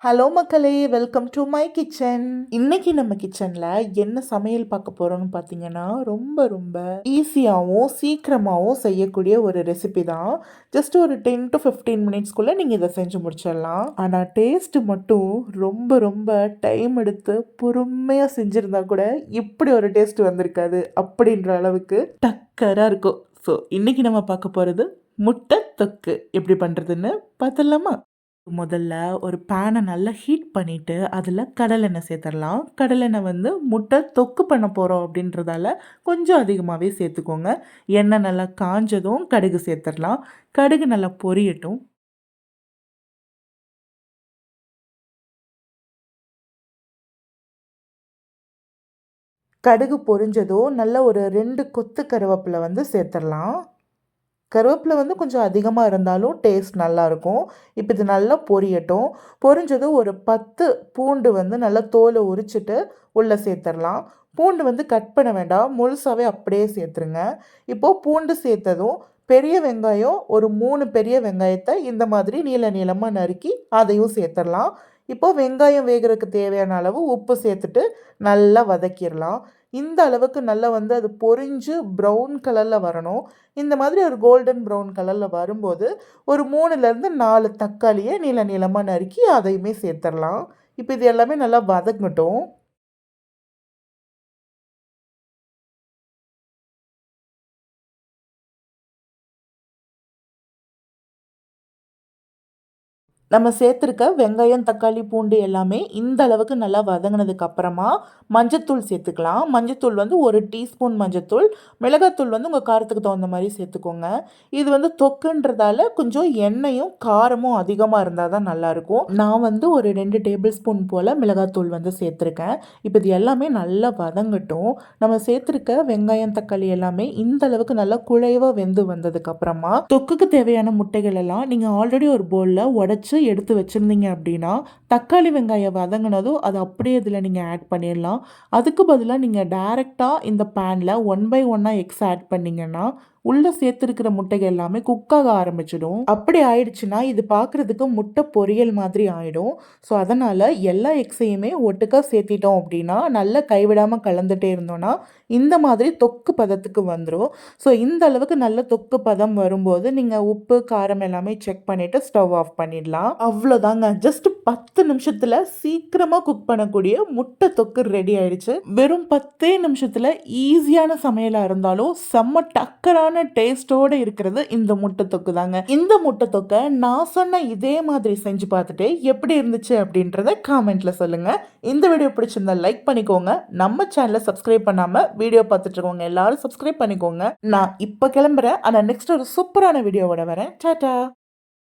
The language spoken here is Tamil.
ஹலோ மக்களே, வெல்கம் டு மை கிச்சன். இன்னைக்கு நம்ம கிச்சன்ல என்ன சமையல் பார்க்க போறோம்னு பார்த்தீங்கன்னா, ரொம்ப ரொம்ப ஈஸியாகவும் சீக்கிரமாகவும் செய்யக்கூடிய ஒரு ரெசிபி தான். ஜஸ்ட் ஒரு 10 to 15 மினிட்ஸ்க்குள்ள நீங்கள் இதை செஞ்சு முடிச்சிடலாம். ஆனால் டேஸ்ட் மட்டும் ரொம்ப ரொம்ப டைம் எடுத்து பொறுமையாக செஞ்சுருந்தா கூட இப்படி ஒரு டேஸ்ட் வந்திருக்காது. அப்படின்ற அளவுக்கு டக்கராக இருக்கும். ஸோ இன்னைக்கு நம்ம பார்க்க போகிறது முட்டை தொக்கு எப்படி பண்ணுறதுன்னு பார்த்துடலாமா? முதல்ல ஒரு பேனை நல்லா ஹீட் பண்ணிவிட்டு அதில் கடலெண்ணெய் சேர்த்துடலாம். கடலெண்ணெய் வந்து முட்டை தொக்கு பண்ண போகிறோம் அப்படின்றதால கொஞ்சம் அதிகமாகவே சேர்த்துக்கோங்க. எண்ணெய் நல்லா காஞ்சதும் கடுகு சேர்த்துடலாம். கடுகு நல்லா பொரியட்டும். கடுகு பொரிஞ்சதும் நல்ல ஒரு 2 கொத்து கருவேப்பிலை வந்து சேர்த்துடலாம். கருவேப்பிலை வந்து கொஞ்சம் அதிகமாக இருந்தாலும் டேஸ்ட் நல்லாயிருக்கும். இப்போ இது நல்லா பொரியட்டும். பொரிஞ்சதும் ஒரு 10 பூண்டு வந்து நல்லா தோலை உரிச்சிட்டு உள்ளே சேர்த்துடலாம். பூண்டு வந்து கட் பண்ண வேண்டாம், முழுசாகவே அப்படியே சேர்த்துருங்க. இப்போது பூண்டு சேர்த்ததும் பெரிய வெங்காயம் ஒரு 3 பெரிய வெங்காயத்தை இந்த மாதிரி நீள நீளமாக நறுக்கி அதையும் சேர்த்துடலாம். இப்போது வெங்காயம் வேகிறதுக்கு தேவையான அளவு உப்பு சேர்த்துட்டு நல்லா வதக்கிடலாம். இந்த அளவுக்கு நல்லா வந்து அது பொரிஞ்சு ப்ரௌன் கலரில் வரணும். இந்த மாதிரி ஒரு கோல்டன் ப்ரௌன் கலரில் வரும்போது ஒரு 3லேருந்து 4 தக்காளியை நீள நீளமாக நறுக்கி அதையுமே சேர்த்துடலாம். இப்போ இது எல்லாமே நல்லா வதங்கட்டும். நம்ம சேர்த்துருக்க வெங்காயம், தக்காளி, பூண்டு எல்லாமே இந்த அளவுக்கு நல்லா வதங்கினதுக்கு அப்புறமா மஞ்சத்தூள் சேர்த்துக்கலாம். மஞ்சத்தூள் வந்து 1 டீஸ்பூன் மஞ்சத்தூள், மிளகாத்தூள் வந்து உங்கள் காரத்துக்கு தகுந்த மாதிரி சேர்த்துக்கோங்க. இது வந்து தொக்குன்றதால கொஞ்சம் எண்ணெயும் காரமும் அதிகமாக இருந்தால் தான் நல்லாயிருக்கும். நான் வந்து ஒரு 2 டேபிள் ஸ்பூன் போல் மிளகாத்தூள் வந்து சேர்த்துருக்கேன். இப்போ இது எல்லாமே நல்லா வதங்கட்டும். நம்ம சேர்த்துருக்க வெங்காயம், தக்காளி எல்லாமே இந்த அளவுக்கு நல்லா குழைவாக வெந்து வந்ததுக்கப்புறமா தொக்குக்கு தேவையான முட்டைகள் எல்லாம் நீங்கள் ஆல்ரெடி ஒரு பவுலில் உடச்சி எடுத்து வச்சுருந்தீங்க அப்படின்னா தக்காளி வெங்காயம் வதங்கினதும் அதை அப்படியே இதில் நீங்கள் ஆட் பண்ணிடலாம். அதுக்கு பதிலாக நீங்கள் டைரெக்டாக இந்த பேனில் 1 by 1 எக்ஸ் ஆட் பண்ணிங்கன்னா உள்ளே சேர்த்துருக்கிற முட்டைகள் எல்லாமே குக்காக ஆரம்பிச்சிடும். அப்படி ஆயிடுச்சுன்னா இது பார்க்குறதுக்கு முட்டை பொரியல் மாதிரி ஆகிடும். ஸோ அதனால் எல்லா எக்ஸையுமே ஒட்டுக்காக சேர்த்திட்டோம் அப்படின்னா நல்லா கைவிடாமல் கலந்துகிட்டே இருந்தோன்னா இந்த மாதிரி தொக்கு பதத்துக்கு வந்துடும். ஸோ இந்த அளவுக்கு நல்ல தொக்கு பதம் வரும்போது நீங்கள் உப்பு காரம் எல்லாமே செக் பண்ணிவிட்டு ஸ்டவ் ஆஃப் பண்ணிடலாம். அவ்வளோதாங்க. ஜஸ்ட் 10 நிமிஷத்தில் சீக்கிரமாக குக் பண்ணக்கூடிய முட்டை தொக்கு ரெடி ஆயிடுச்சு. வெறும் 10 நிமிஷத்தில் ஈஸியான சமையலாக இருந்தாலும் செம்ம டக்கரான டேஸ்டோடு இருக்கிறது இந்த முட்டை தொக்கு தாங்க. இந்த முட்டை தொக்கை நான் சொன்ன இதே மாதிரி செஞ்சு பார்த்துட்டு எப்படி இருந்துச்சு அப்படின்றத காமெண்ட்ல சொல்லுங்க. இந்த வீடியோ பிடிச்சிருந்தா லைக் பண்ணிக்கோங்க. நம்ம சேனலை சப்ஸ்கிரைப் பண்ணாம வீடியோ பார்த்துட்டு இருக்கவங்க எல்லாரும் சப்ஸ்கிரைப் பண்ணிக்கோங்க. நான் இப்போ கிளம்புறேன். ஆனால் நெக்ஸ்ட் ஒரு சூப்பரான வீடியோவோட வரேன். டாடா.